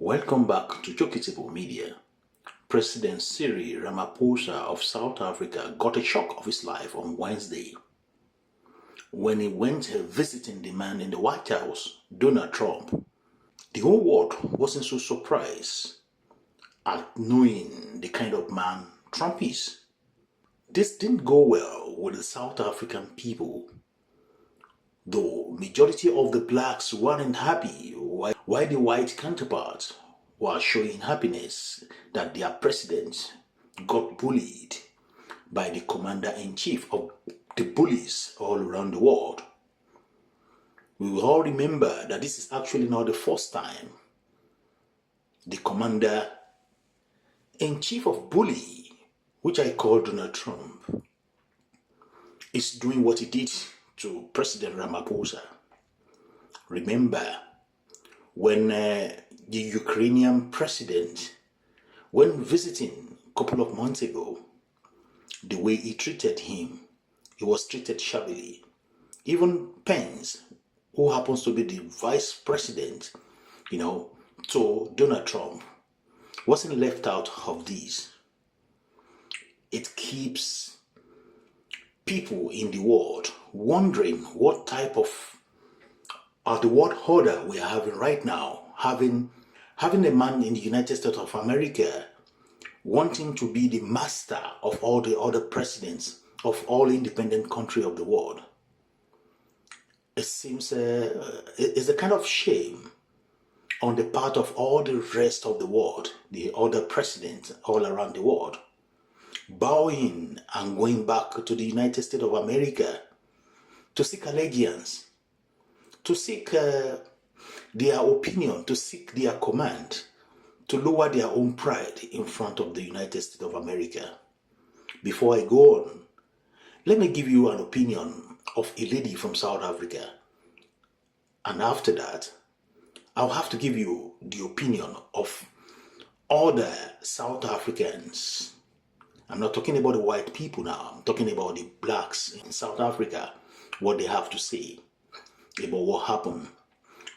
Welcome back to Chokitable Media. President Cyril Ramaphosa of South Africa got a shock of his life on Wednesday when he went visiting the man in the White House, Donald Trump. The whole world wasn't so surprised at knowing the kind of man Trump is. This didn't go well with the South African people, though majority of the blacks weren't happy while the white counterparts were showing happiness that their president got bullied by the commander-in-chief of the bullies all around the world. We will all remember that this is actually not the first time the commander-in-chief of bully, which I call Donald Trump, is doing what he did to President Ramaphosa. Remember when the Ukrainian president, when visiting a couple of months ago, the way he treated him, he was treated shabbily. Even Pence, who happens to be the vice president, to Donald Trump, wasn't left out of this. It keeps people in the world wondering what type of the world order we are having right now, having a man in the United States of America wanting to be the master of all the other presidents of all independent countries of the world. It seems it's a kind of shame on the part of all the rest of the world, the other presidents all around the world, bowing and going back to the United States of America to seek allegiance, to seek their opinion, to seek their command, to lower their own pride in front of the United States of America. Before I go on, let me give you an opinion of a lady from South Africa. And after that, I'll have to give you the opinion of other South Africans. I'm not talking about the white people now. I'm talking about the blacks in South Africa, what they have to say about what happened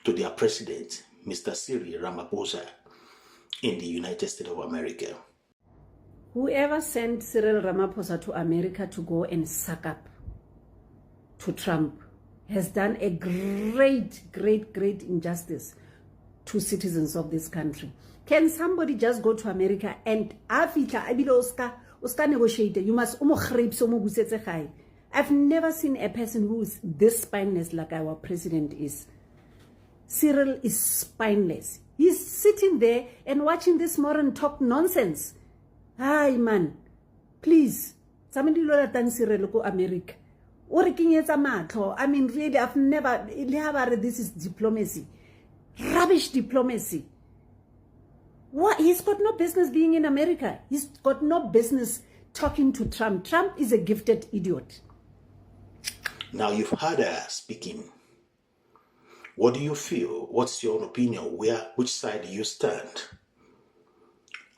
to their president, Mr. Cyril Ramaphosa, in the United States of America. Whoever sent Cyril Ramaphosa to America to go and suck up to Trump has done a great injustice to citizens of this country. Can somebody just go to America and Oscar negotiate? You must I've never seen a person who is this spineless like our president is. Cyril is spineless. He's sitting there and watching this moron talk nonsense. Hi man, please. Somebody lola tan Cyril go America. I mean, really, I've never. This is diplomacy, rubbish diplomacy. What? He's got no business being in America. He's got no business talking to Trump. Trump is a gifted idiot. Now you've heard her speaking. What do you feel? What's your opinion? Which side do you stand?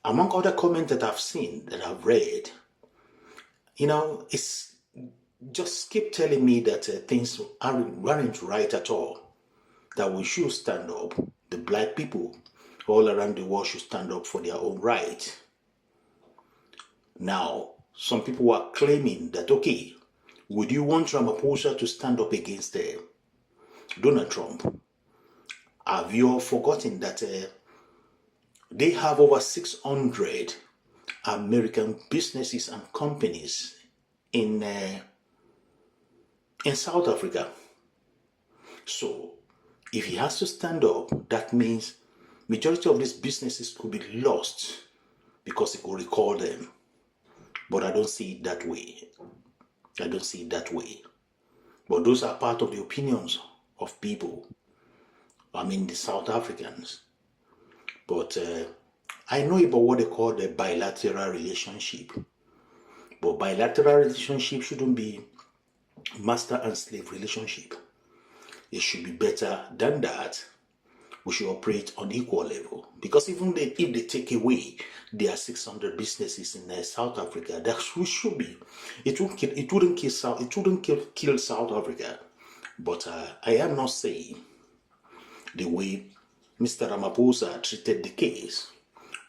Among other comments that I've seen, that I've read, it's just keep telling me that things aren't right at all. That we should stand up. The black people all around the world should stand up for their own right. Now, some people are claiming that, okay, would you want Ramaphosa to stand up against Donald Trump? Have you all forgotten that they have over 600 American businesses and companies in South Africa? So, if he has to stand up, that means majority of these businesses could be lost because he could recall them. But I don't see it that way. But those are part of the opinions of people. The South Africans. But I know about what they call the bilateral relationship. But bilateral relationship shouldn't be master and slave relationship. It should be better than that. We should operate on equal level. Because even if they take away their 600 businesses in South Africa, that should be. It wouldn't kill South Africa. But I am not saying the way Mr. Ramaphosa treated the case,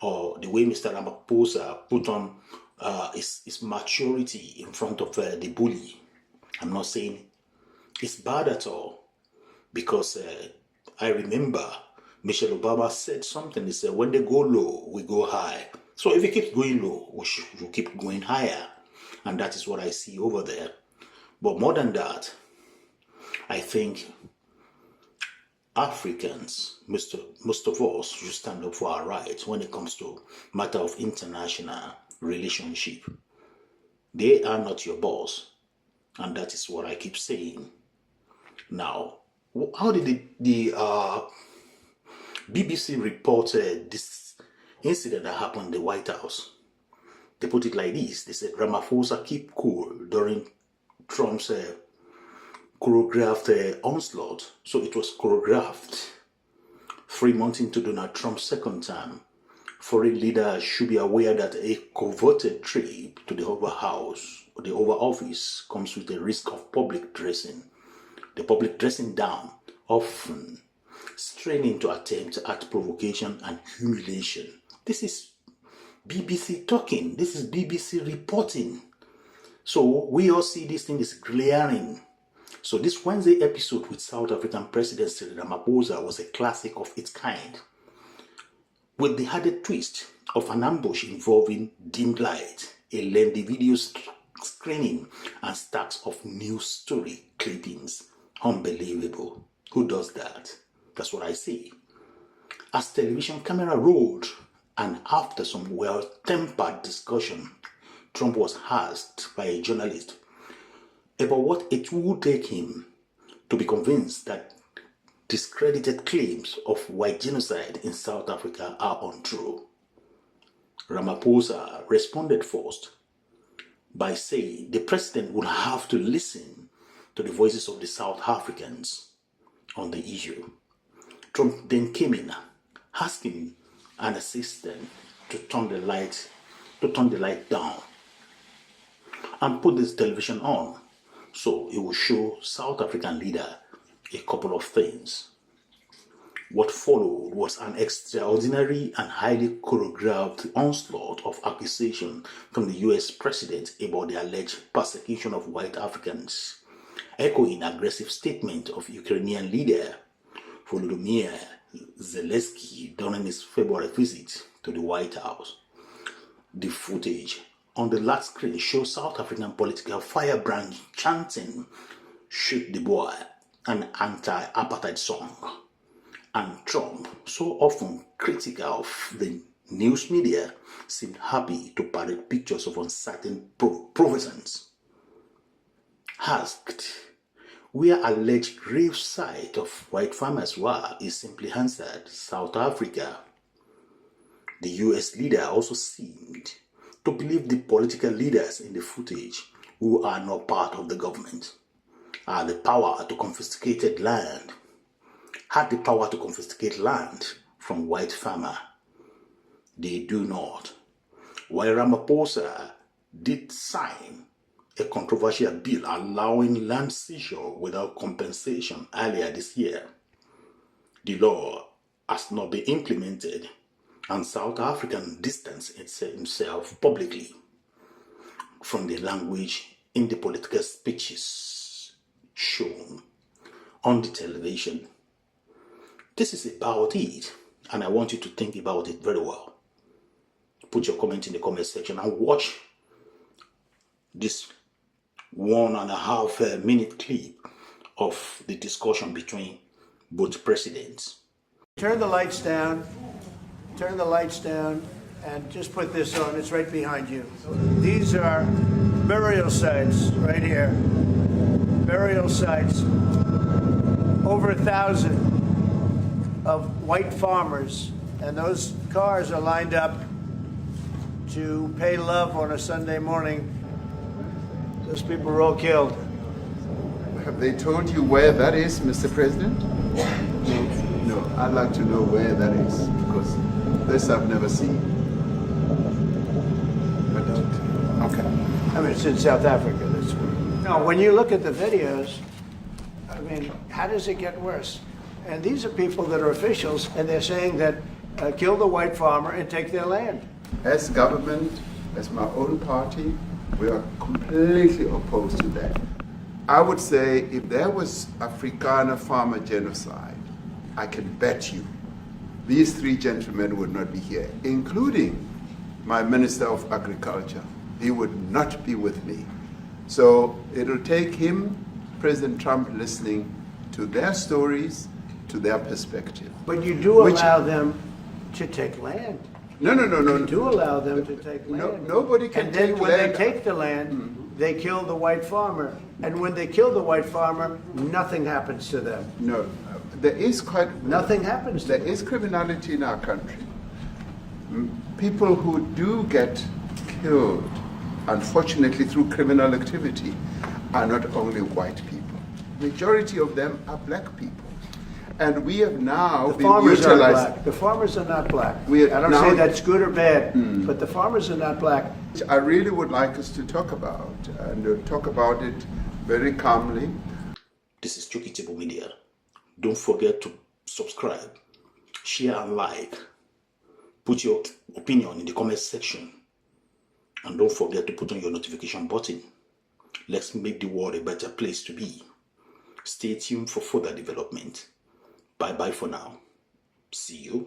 or the way Mr. Ramaphosa put on his maturity in front of the bully. I'm not saying it's bad at all, because I remember Michelle Obama said something. He said, when they go low, we go high. So if it keeps going low, we should keep going higher. And that is what I see over there. But more than that, I think Africans, most of us, should stand up for our rights when it comes to matter of international relationship. They are not your boss. And that is what I keep saying. Now, how did the BBC report this incident that happened in the White House? They put it like this. They said Ramaphosa keep cool during Trump's choreographed onslaught. So it was choreographed. 3 months into Donald Trump's second term, foreign leaders should be aware that a coveted trip to the Oval House or the Oval Office comes with a risk of public dressing. The public dressing down, often straining to attempt at provocation and humiliation. This is BBC talking. This is BBC reporting. So we all see this thing is glaring. So this Wednesday episode with South African President Cyril Ramaphosa was a classic of its kind, with the added twist of an ambush involving dimmed light, a lengthy video screening, and stacks of news story clippings. Unbelievable. Who does that? That's what I see. As television camera rolled, and after some well-tempered discussion, Trump was asked by a journalist about what it would take him to be convinced that discredited claims of white genocide in South Africa are untrue. Ramaphosa responded first by saying the president would have to listen to the voices of the South Africans on the issue. Trump then came in, asking an assistant to turn the light down and put this television on, so it will show South African leader a couple of things. What followed was an extraordinary and highly choreographed onslaught of accusation from the US president about the alleged persecution of white Africans, echoing aggressive statement of Ukrainian leader Volodymyr Zelensky during his February visit to the White House. The footage on the last screen shows South African political firebrand chanting "Shoot the boy," an anti-apartheid song, and Trump, so often critical of the news media, seemed happy to parade pictures of uncertain provenance. Asked where alleged grave site of white farmers were, he simply answered, South Africa. The US leader also seemed to believe the political leaders in the footage, who are not part of the government, had the power to confiscate land from white farmer. They do not. While Ramaphosa did sign a controversial bill allowing land seizure without compensation earlier this year, the law has not been implemented, and South African distanced himself publicly from the language in the political speeches shown on the television. This is about it, and I want you to think about it very well. Put your comment in the comment section and watch this 1.5 minute clip of the discussion between both presidents. Turn the lights down, and just put this on. It's right behind you. These are burial sites right here. Burial sites. Over 1,000 of white farmers, and those cars are lined up to pay love on a Sunday morning. Those people were all killed. Have they told you where that is, Mr. President? No, I'd like to know where that is, because this I've never seen. I don't. Okay. I mean, it's in South Africa. No, when you look at the videos, I mean, how does it get worse? And these are people that are officials, and they're saying that kill the white farmer and take their land. As government, as my own party, we are completely opposed to that. I would say if there was Afrikaner farmer genocide, I can bet you these three gentlemen would not be here, including my Minister of Agriculture. He would not be with me. So it'll take him, President Trump, listening to their stories, to their perspective. But you do allow them to take land. No. You do allow them to take land. Nobody can and then take when land. they take the land, they kill the white farmer. And when they kill the white farmer, nothing happens to them. No, there is Nothing happens to There them. is criminality in our country. People who do get killed, unfortunately through criminal activity, are not only white people. Majority of them are black people. And we have now The been farmers are utilized. black. The farmers are not black. We have I don't now- say that's good or bad, but the farmers are not black. I really would like us to talk about, and talk about it very calmly. This is Chokitable Media. Don't forget to subscribe, share and like. Put your opinion in the comment section. And don't forget to put on your notification button. Let's make the world a better place to be. Stay tuned for further development. Bye-bye for now. See you.